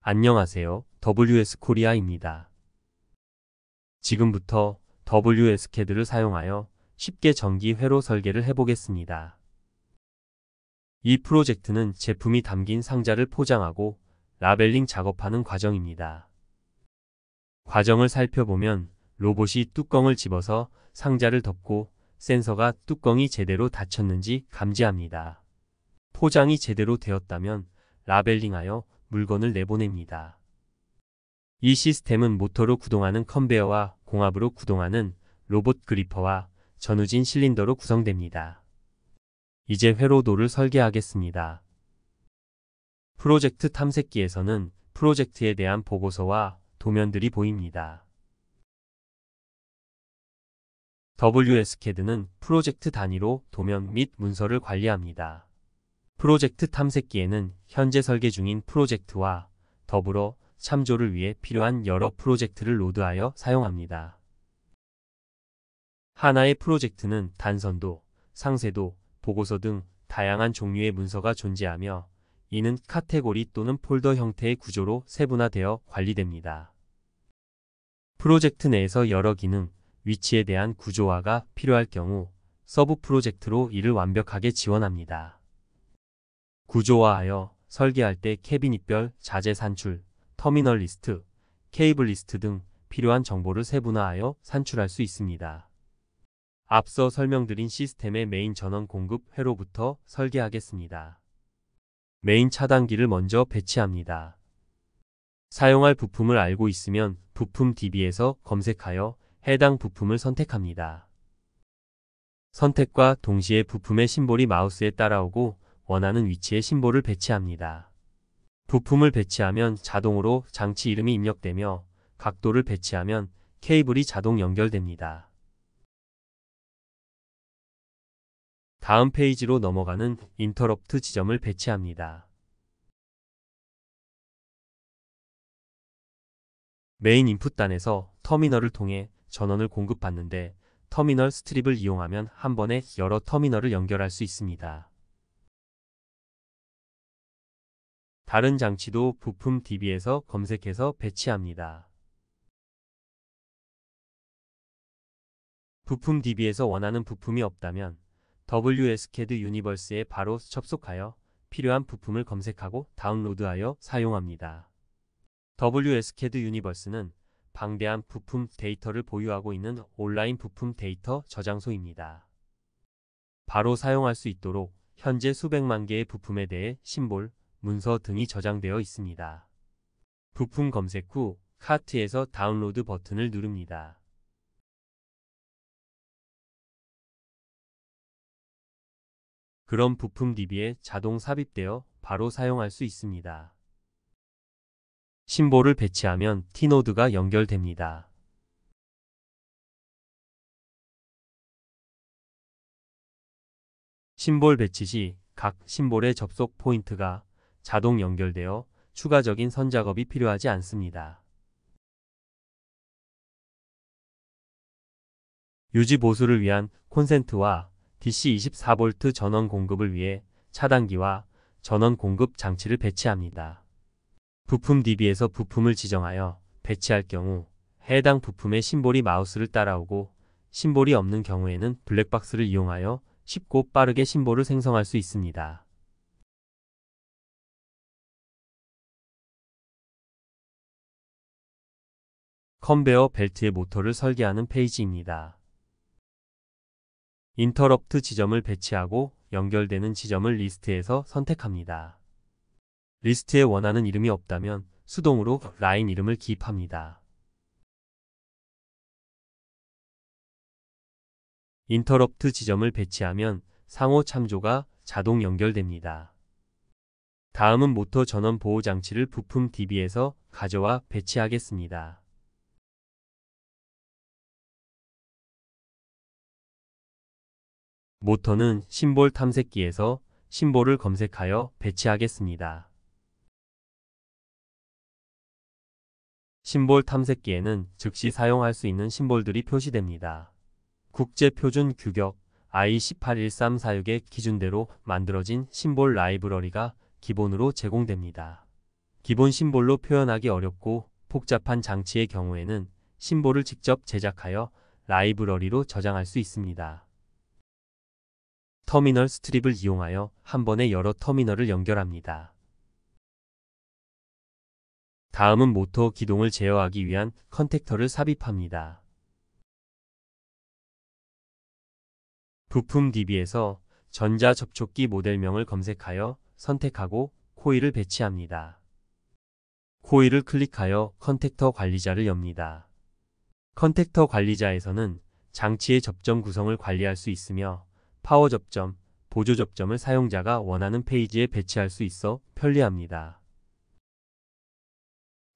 안녕하세요. WS 코리아입니다. 지금부터 WS CAD를 사용하여 쉽게 전기 회로 설계를 해보겠습니다. 이 프로젝트는 제품이 담긴 상자를 포장하고 라벨링 작업하는 과정입니다. 과정을 살펴보면 로봇이 뚜껑을 집어서 상자를 덮고 센서가 뚜껑이 제대로 닫혔는지 감지합니다. 포장이 제대로 되었다면 라벨링하여 물건을 내보냅니다. 이 시스템은 모터로 구동하는 컨베어와 공합으로 구동하는 로봇 그리퍼와 전후진 실린더로 구성됩니다. 이제 회로도를 설계하겠습니다. 프로젝트 탐색기에서는 프로젝트에 대한 보고서와 도면들이 보입니다. WS CAD는 프로젝트 단위로 도면 및 문서를 관리합니다. 프로젝트 탐색기에는 현재 설계 중인 프로젝트와 더불어 참조를 위해 필요한 여러 프로젝트를 로드하여 사용합니다. 하나의 프로젝트는 단선도, 상세도, 보고서 등 다양한 종류의 문서가 존재하며 이는 카테고리 또는 폴더 형태의 구조로 세분화되어 관리됩니다. 프로젝트 내에서 여러 기능, 위치에 대한 구조화가 필요할 경우 서브 프로젝트로 이를 완벽하게 지원합니다. 구조화하여 설계할 때 캐비닛별 자재 산출, 터미널 리스트, 케이블 리스트 등 필요한 정보를 세분화하여 산출할 수 있습니다. 앞서 설명드린 시스템의 메인 전원 공급 회로부터 설계하겠습니다. 메인 차단기를 먼저 배치합니다. 사용할 부품을 알고 있으면 부품 DB에서 검색하여 해당 부품을 선택합니다. 선택과 동시에 부품의 심볼이 마우스에 따라오고 원하는 위치에 심볼을 배치합니다. 부품을 배치하면 자동으로 장치 이름이 입력되며 각도를 배치하면 케이블이 자동 연결됩니다. 다음 페이지로 넘어가는 인터럽트 지점을 배치합니다. 메인 인풋단에서 터미널을 통해 전원을 공급받는데 터미널 스트립을 이용하면 한 번에 여러 터미널을 연결할 수 있습니다. 다른 장치도 부품 DB에서 검색해서 배치합니다. 부품 DB에서 원하는 부품이 없다면 WS CAD 유니버스에 바로 접속하여 필요한 부품을 검색하고 다운로드하여 사용합니다. WS CAD 유니버스는 방대한 부품 데이터를 보유하고 있는 온라인 부품 데이터 저장소입니다. 바로 사용할 수 있도록 현재 수백만 개의 부품에 대해 심볼, 문서 등이 저장되어 있습니다. 부품 검색 후 카트에서 다운로드 버튼을 누릅니다. 그럼 부품 DB에 자동 삽입되어 바로 사용할 수 있습니다. 심볼을 배치하면 T노드가 연결됩니다. 심볼 배치 시 각 심볼의 접속 포인트가 자동 연결되어 추가적인 선 작업이 필요하지 않습니다. 유지 보수를 위한 콘센트와 DC 24V 전원 공급을 위해 차단기와 전원 공급 장치를 배치합니다. 부품 DB에서 부품을 지정하여 배치할 경우 해당 부품의 심볼이 마우스를 따라오고 심볼이 없는 경우에는 블랙박스를 이용하여 쉽고 빠르게 심볼을 생성할 수 있습니다. 컨베어 벨트의 모터를 설계하는 페이지입니다. 인터럽트 지점을 배치하고 연결되는 지점을 리스트에서 선택합니다. 리스트에 원하는 이름이 없다면 수동으로 라인 이름을 기입합니다. 인터럽트 지점을 배치하면 상호 참조가 자동 연결됩니다. 다음은 모터 전원 보호 장치를 부품 DB에서 가져와 배치하겠습니다. 모터는 심볼 탐색기에서 심볼을 검색하여 배치하겠습니다. 심볼 탐색기에는 즉시 사용할 수 있는 심볼들이 표시됩니다. 국제표준 규격 I18134의 기준대로 만들어진 심볼 라이브러리가 기본으로 제공됩니다. 기본 심볼로 표현하기 어렵고 복잡한 장치의 경우에는 심볼을 직접 제작하여 라이브러리로 저장할 수 있습니다. 터미널 스트립을 이용하여 한 번에 여러 터미널을 연결합니다. 다음은 모터 기동을 제어하기 위한 컨택터를 삽입합니다. 부품 DB에서 전자접촉기 모델명을 검색하여 선택하고 코일을 배치합니다. 코일을 클릭하여 컨택터 관리자를 엽니다. 컨택터 관리자에서는 장치의 접점 구성을 관리할 수 있으며 파워 접점, 보조 접점을 사용자가 원하는 페이지에 배치할 수 있어 편리합니다.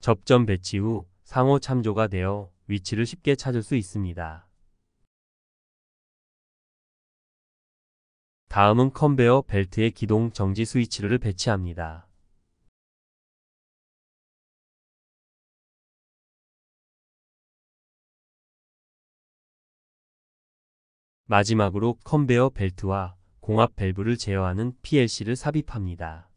접점 배치 후 상호 참조가 되어 위치를 쉽게 찾을 수 있습니다. 다음은 컨베어 벨트의 기동 정지 스위치를 배치합니다. 마지막으로 컨베어 벨트와 공합 밸브를 제어하는 PLC를 삽입합니다.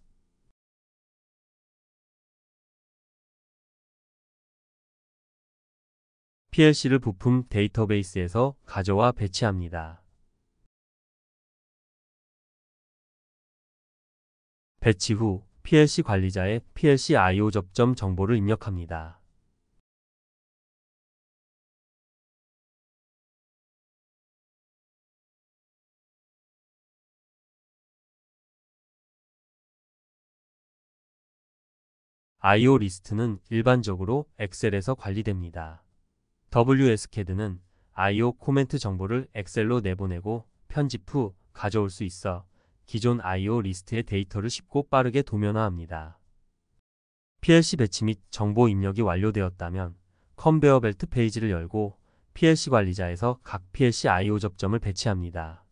PLC를 부품 데이터베이스에서 가져와 배치합니다. 배치 후 PLC 관리자의 PLC I/O 접점 정보를 입력합니다. I/O 리스트는 일반적으로 엑셀에서 관리됩니다. WSCAD는 I/O 코멘트 정보를 엑셀로 내보내고 편집 후 가져올 수 있어 기존 I/O 리스트의 데이터를 쉽고 빠르게 도면화합니다. PLC 배치 및 정보 입력이 완료되었다면 컨베어 벨트 페이지를 열고 PLC 관리자에서 각 PLC I/O 접점을 배치합니다.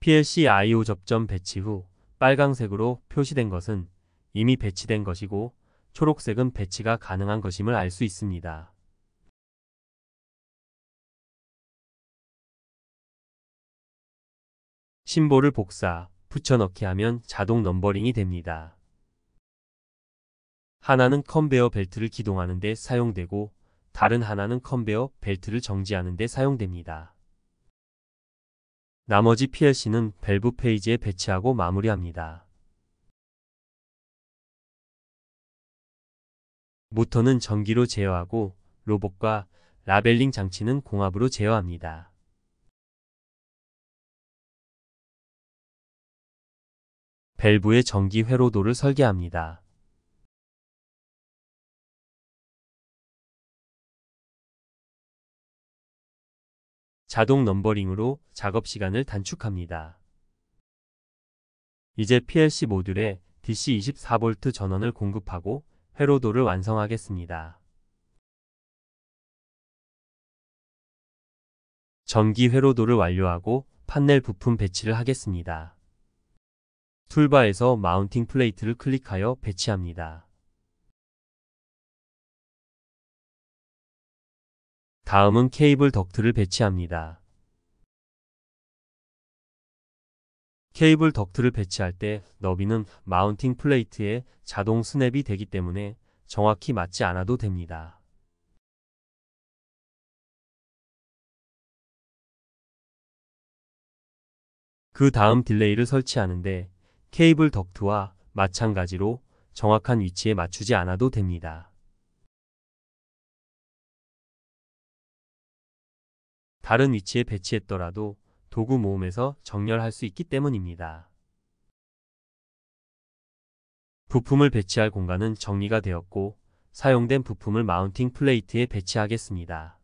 PLC I/O 접점 배치 후 빨강색으로 표시된 것은 이미 배치된 것이고 초록색은 배치가 가능한 것임을 알 수 있습니다. 심볼을 복사, 붙여넣기 하면 자동 넘버링이 됩니다. 하나는 컨베어 벨트를 기동하는 데 사용되고 다른 하나는 컨베어 벨트를 정지하는 데 사용됩니다. 나머지 PLC는 밸브 페이지에 배치하고 마무리합니다. 모터는 전기로 제어하고 로봇과 라벨링 장치는 공합으로 제어합니다. 밸브의 전기 회로도를 설계합니다. 자동 넘버링으로 작업 시간을 단축합니다. 이제 PLC 모듈에 DC 24V 전원을 공급하고 회로도를 완성하겠습니다. 전기 회로도를 완료하고 판넬 부품 배치를 하겠습니다. 툴바에서 마운팅 플레이트를 클릭하여 배치합니다. 다음은 케이블 덕트를 배치합니다. 케이블 덕트를 배치할 때 너비는 마운팅 플레이트에 자동 스냅이 되기 때문에 정확히 맞지 않아도 됩니다. 그 다음 딜레이를 설치하는데 케이블 덕트와 마찬가지로 정확한 위치에 맞추지 않아도 됩니다. 다른 위치에 배치했더라도 도구 모음에서 정렬할 수 있기 때문입니다. 부품을 배치할 공간은 정리가 되었고 사용된 부품을 마운팅 플레이트에 배치하겠습니다.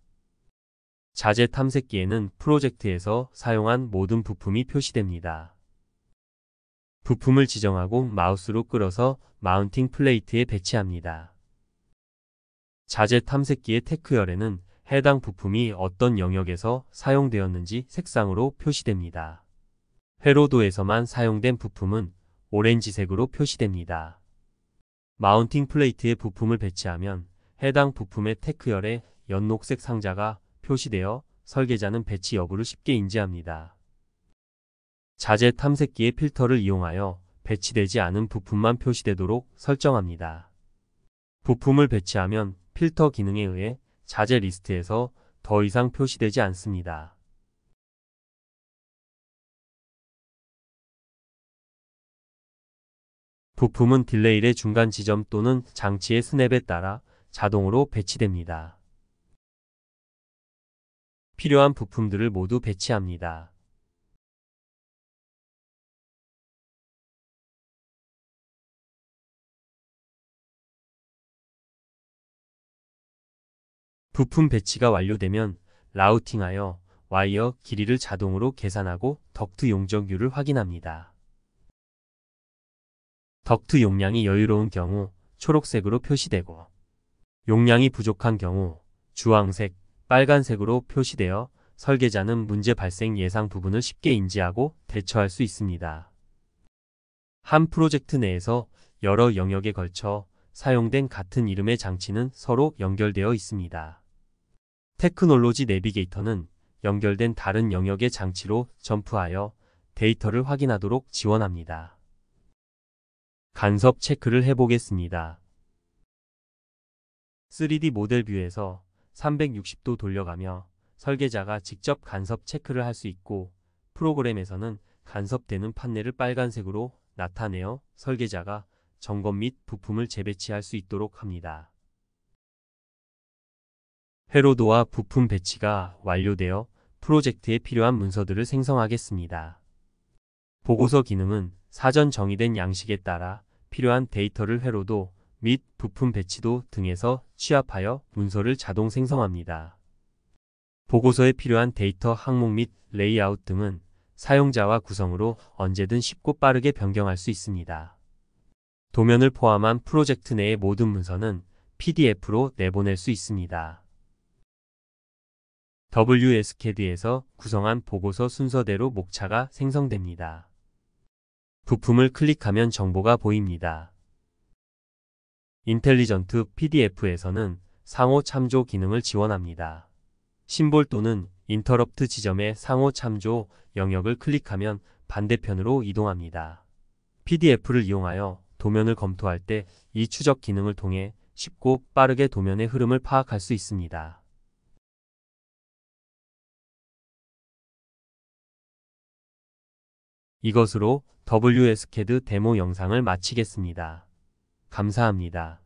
자재 탐색기에는 프로젝트에서 사용한 모든 부품이 표시됩니다. 부품을 지정하고 마우스로 끌어서 마운팅 플레이트에 배치합니다. 자재 탐색기의 테크열에는 해당 부품이 어떤 영역에서 사용되었는지 색상으로 표시됩니다. 회로도에서만 사용된 부품은 오렌지색으로 표시됩니다. 마운팅 플레이트에 부품을 배치하면 해당 부품의 테크열에 연녹색 상자가 표시되어 설계자는 배치 여부를 쉽게 인지합니다. 자재 탐색기의 필터를 이용하여 배치되지 않은 부품만 표시되도록 설정합니다. 부품을 배치하면 필터 기능에 의해 자재 리스트에서 더 이상 표시되지 않습니다. 부품은 딜레일의 중간 지점 또는 장치의 스냅에 따라 자동으로 배치됩니다. 필요한 부품들을 모두 배치합니다. 부품 배치가 완료되면 라우팅하여 와이어 길이를 자동으로 계산하고 덕트 용적률을 확인합니다. 덕트 용량이 여유로운 경우 초록색으로 표시되고 용량이 부족한 경우 주황색, 빨간색으로 표시되어 설계자는 문제 발생 예상 부분을 쉽게 인지하고 대처할 수 있습니다. 한 프로젝트 내에서 여러 영역에 걸쳐 사용된 같은 이름의 장치는 서로 연결되어 있습니다. 테크놀로지 내비게이터는 연결된 다른 영역의 장치로 점프하여 데이터를 확인하도록 지원합니다. 간섭 체크를 해보겠습니다. 3D 모델 뷰에서 360도 돌려가며 설계자가 직접 간섭 체크를 할 수 있고 프로그램에서는 간섭되는 판넬을 빨간색으로 나타내어 설계자가 점검 및 부품을 재배치할 수 있도록 합니다. 회로도와 부품 배치가 완료되어 프로젝트에 필요한 문서들을 생성하겠습니다. 보고서 기능은 사전 정의된 양식에 따라 필요한 데이터를 회로도 및 부품 배치도 등에서 취합하여 문서를 자동 생성합니다. 보고서에 필요한 데이터 항목 및 레이아웃 등은 사용자와 구성으로 언제든 쉽고 빠르게 변경할 수 있습니다. 도면을 포함한 프로젝트 내의 모든 문서는 PDF로 내보낼 수 있습니다. WSCAD에서 구성한 보고서 순서대로 목차가 생성됩니다. 부품을 클릭하면 정보가 보입니다. 인텔리전트 PDF에서는 상호 참조 기능을 지원합니다. 심볼 또는 인터럽트 지점의 상호 참조 영역을 클릭하면 반대편으로 이동합니다. PDF를 이용하여 도면을 검토할 때 이 추적 기능을 통해 쉽고 빠르게 도면의 흐름을 파악할 수 있습니다. 이것으로 WSCAD 데모 영상을 마치겠습니다. 감사합니다.